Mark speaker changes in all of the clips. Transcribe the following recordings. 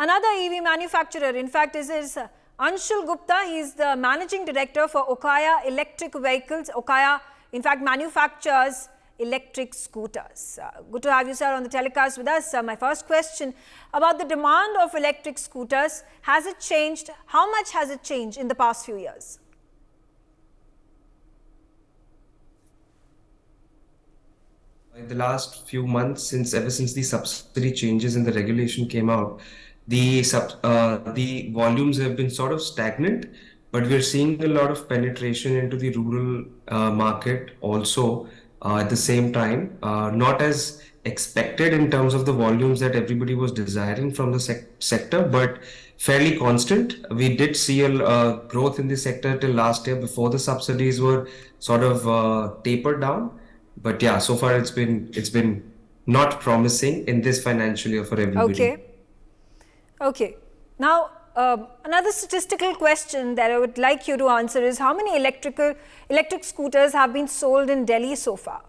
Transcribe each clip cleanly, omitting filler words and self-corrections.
Speaker 1: another EV manufacturer. In fact, this is Anshul Gupta. He is the managing director for Okaya Electric Vehicles. Okaya, in fact, manufactures electric scooters. Good to have you, sir, on the telecast with us. My first question about the demand of electric scooters. Has it changed? How much has it changed in the past few years?
Speaker 2: In the last few months, ever since the subsidy changes and the regulation came out, the volumes have been sort of stagnant, but we're seeing a lot of penetration into the rural market also at the same time, not as expected in terms of the volumes that everybody was desiring from the sector, but fairly constant. We did see a growth in the sector till last year before the subsidies were sort of tapered down. But yeah, so far it's been not promising in this financial year for everybody.
Speaker 1: Okay. Now, another statistical question that I would like you to answer is how many electric scooters have been sold in Delhi so far?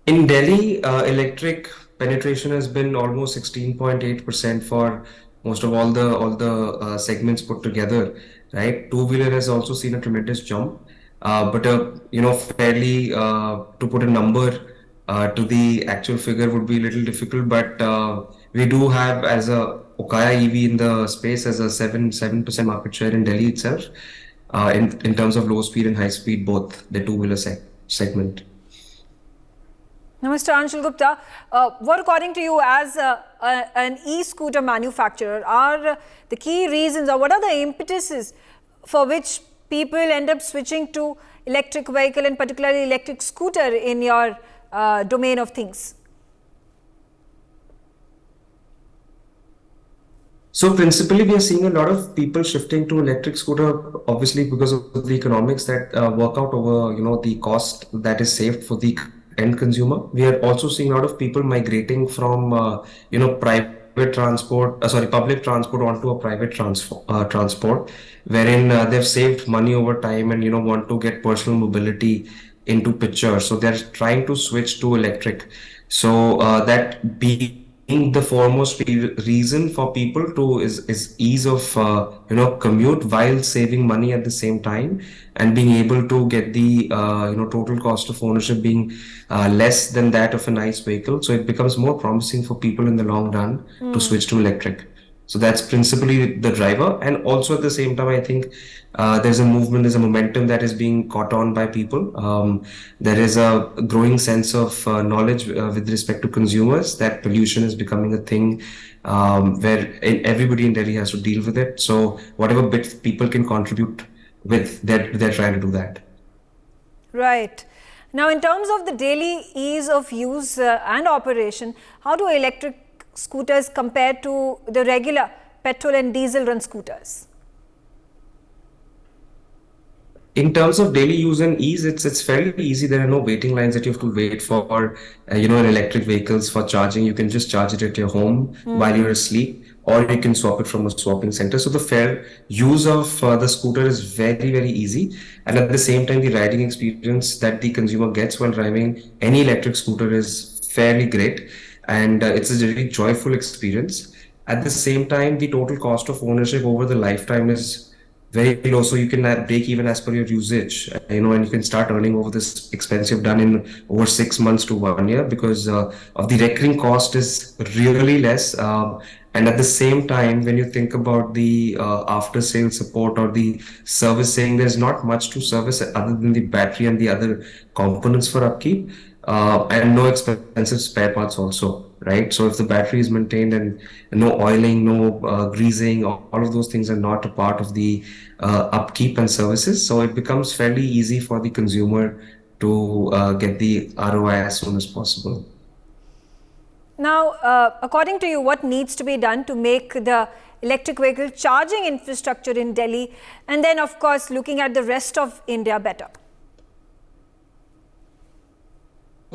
Speaker 2: In Delhi, electric penetration has been almost 16.8% for most of all the segments put together, right? Two-wheeler has also seen a tremendous jump, but fairly to put a number to the actual figure would be a little difficult. But we do have as a Okaya EV in the space as a 7% market share in Delhi itself, in terms of low speed and high speed, both the two-wheeler segment.
Speaker 1: Now, Mr. Anshul Gupta, what according to you as an e-scooter manufacturer are the key reasons, or what are the impetuses for which people end up switching to electric vehicle and particularly electric scooter in your domain of things?
Speaker 2: So principally, we are seeing a lot of people shifting to electric scooter, obviously because of the economics that work out over, the cost that is saved for the end consumer. We are also seeing a lot of people migrating from, public transport onto a private transport, wherein they've saved money over time and, want to get personal mobility into picture. So they're trying to switch to electric. So that being the foremost reason for people to is ease of commute while saving money at the same time, and being able to get the total cost of ownership being less than that of a nice vehicle. So it becomes more promising for people in the long run to switch to electric. So that's principally the driver. And also at the same time, I think there's a momentum that is being caught on by people. There is a growing sense of knowledge with respect to consumers that pollution is becoming a thing where everybody in Delhi has to deal with it. So whatever bit people can contribute with, they're trying to do that.
Speaker 1: Right. Now, in terms of the daily ease of use and operation, how do electric scooters compare to the regular petrol and diesel run scooters?
Speaker 2: In terms of daily use and ease, it's fairly easy. There are no waiting lines that you have to wait for, in electric vehicles for charging. You can just charge it at your home while you're asleep, or you can swap it from a swapping center. So the fair use of the scooter is very, very easy. And at the same time, the riding experience that the consumer gets while driving any electric scooter is fairly great. And it's a really joyful experience. At the same time, the total cost of ownership over the lifetime is very low, so you can break even as per your usage, and you can start earning over this expense you've done in over 6 months to 1 year, because of the recurring cost is really less. And at the same time, when you think about the after sale support or the servicing, there's not much to service other than the battery and the other components for upkeep, and no expensive spare parts also. Right, so if the battery is maintained and no oiling, no greasing, all of those things are not a part of the upkeep and services, so it becomes fairly easy for the consumer to get the ROI as soon as possible.
Speaker 1: Now, according to you, what needs to be done to make the electric vehicle charging infrastructure in Delhi, and then of course looking at the rest of India better?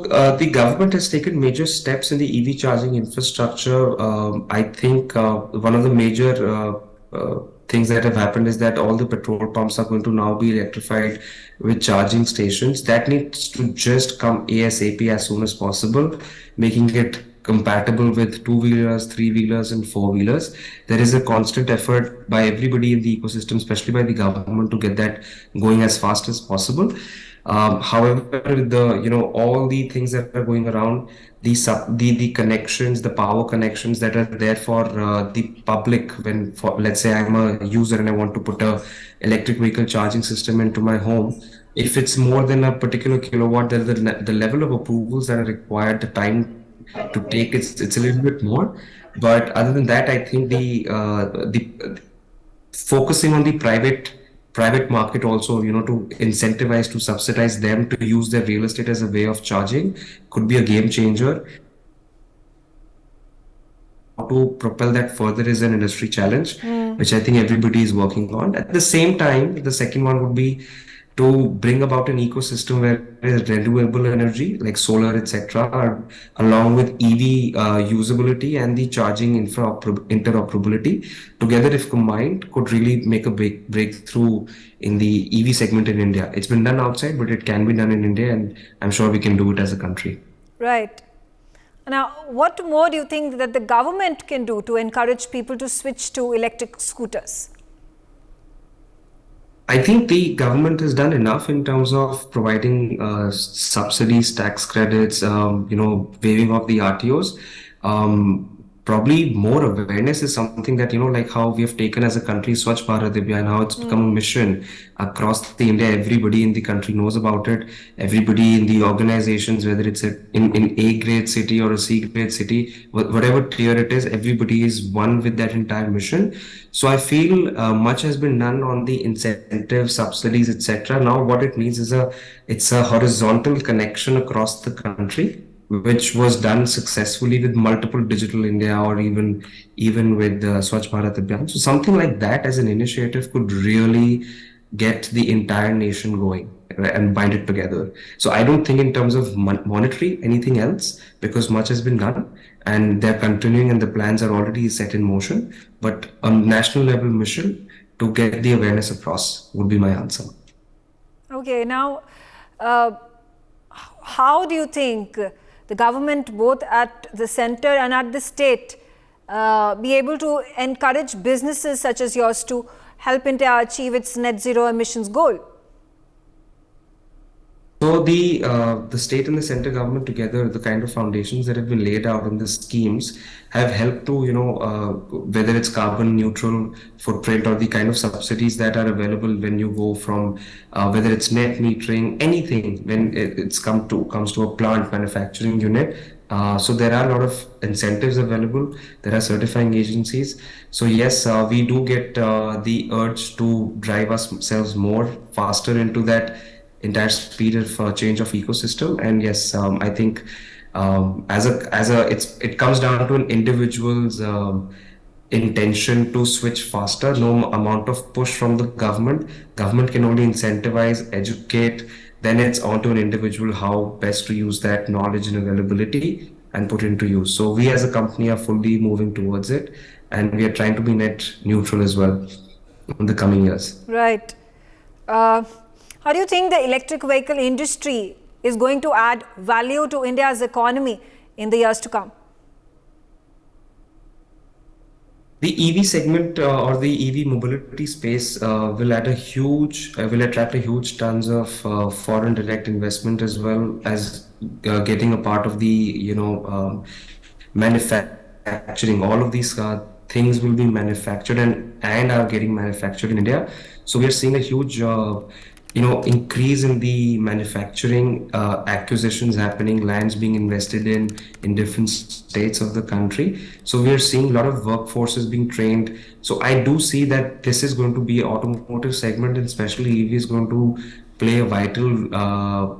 Speaker 2: The government has taken major steps in the EV charging infrastructure. I think one of the major things that have happened is that all the petrol pumps are going to now be electrified with charging stations. That needs to just come ASAP as soon as possible, making it compatible with two-wheelers, three-wheelers, and four-wheelers. There is a constant effort by everybody in the ecosystem, especially by the government, to get that going as fast as possible. However, the all the things that are going around, the connections, the power connections that are there for the public, when for let's say I'm a user and I want to put a electric vehicle charging system into my home, if it's more than a particular kilowatt, then the level of approvals that are required, the time to take, it's a little bit more. But other than that, I think the focusing on the private market also, to incentivize, to subsidize them to use their real estate as a way of charging, could be a game changer. How to propel that further is an industry challenge, which I think everybody is working on. At the same time, the second one would be to bring about an ecosystem where renewable energy like solar, etc., are along with EV usability and the charging interoperability together, if combined, could really make a big breakthrough in the EV segment in India. It's been done outside, but it can be done in India, and I'm sure we can do it as a country.
Speaker 1: Right. Now, what more do you think that the government can do to encourage people to switch to electric scooters?
Speaker 2: I think the government has done enough in terms of providing subsidies, tax credits, waiving off the RTOs. Probably more awareness is something that, like how we have taken as a country Swachh Bharat Abhiyan, how it's become a mission across the India. Everybody in the country knows about it. Everybody in the organizations, whether it's in A grade city or a C grade city, whatever tier it is, everybody is one with that entire mission. So I feel much has been done on the incentives, subsidies, etc. Now what it needs is it's a horizontal connection across the country, which was done successfully with multiple Digital India, or even with Swachh Bharat Abhiyan. So something like that as an initiative could really get the entire nation going, right, and bind it together. So I don't think in terms of monetary anything else, because much has been done and they're continuing and the plans are already set in motion. But a national level mission to get the awareness across would be my answer.
Speaker 1: Okay, now how do you think the government, both at the center and at the state, be able to encourage businesses such as yours to help India achieve its net zero emissions goal?
Speaker 2: So the state and the center government together, the kind of foundations that have been laid out in the schemes have helped to, whether it's carbon neutral footprint or the kind of subsidies that are available when you go from, whether it's net metering, anything when it's comes to a plant manufacturing unit. So there are a lot of incentives available. There are certifying agencies. So yes, we do get the urge to drive ourselves more faster into that entire speed of change of ecosystem. And yes, I think it comes down to an individual's intention to switch faster. No amount of push from the government can only incentivize, educate. Then it's on to an individual how best to use that knowledge and availability and put into use. So we as a company are fully moving towards it, and we are trying to be net neutral as well in the coming years.
Speaker 1: Right. How do you think the electric vehicle industry is going to add value to India's economy in the years to come?
Speaker 2: The EV segment or the EV mobility space will attract a huge tons of foreign direct investment, as well as getting a part of the manufacturing. All of these things will be manufactured and are getting manufactured in India. So we are seeing a huge increase in the manufacturing acquisitions happening, lands being invested in different states of the country. So we are seeing a lot of workforces being trained. So I do see that this is going to be automotive segment, and especially EV is going to play a vital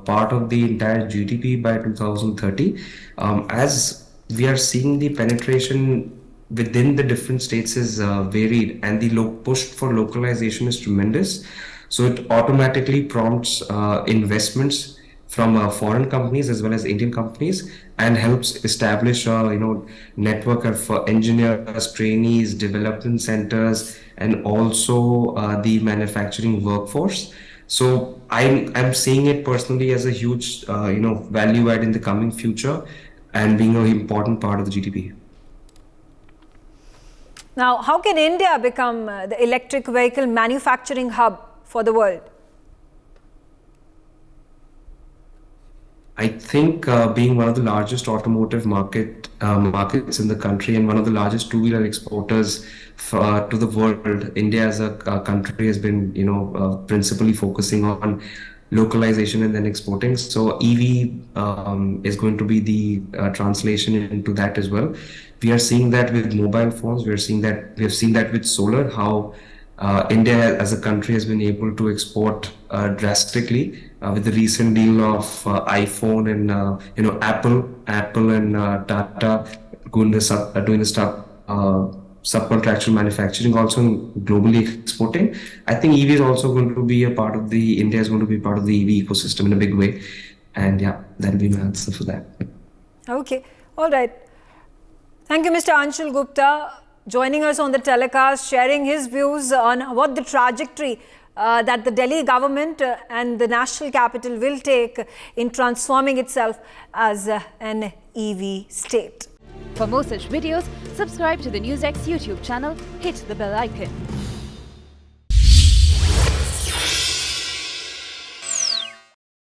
Speaker 2: part of the entire GDP by 2030. As we are seeing the penetration within the different states is varied, and the push for localization is tremendous. So it automatically prompts investments from foreign companies as well as Indian companies, and helps establish a network of engineers, trainees, development centers, and also the manufacturing workforce. So I'm seeing it personally as a huge value add in the coming future, and being an important part of the GDP.
Speaker 1: Now, how can India become the electric vehicle manufacturing hub for the world?
Speaker 2: I think being one of the largest automotive markets in the country, and one of the largest two-wheeler exporters to the world, India as a country has been, principally focusing on localization and then exporting. So EV is going to be the translation into that as well. We are seeing that with mobile phones. We have seen that with solar. How India as a country has been able to export drastically with the recent deal of iPhone and Apple and Tata doing the stuff subcontractual manufacturing, also globally exporting. I think EV is also going to be a part of the India is going to be part of the EV ecosystem in a big way, and yeah, that'll be my answer for that.
Speaker 1: Okay, all right. Thank you, Mr. Anshul Gupta, joining us on the telecast, sharing his views on what the trajectory that the Delhi government and the national capital will take in transforming itself as an EV state.
Speaker 3: For more such videos, subscribe to the NewsX YouTube channel, hit the bell icon.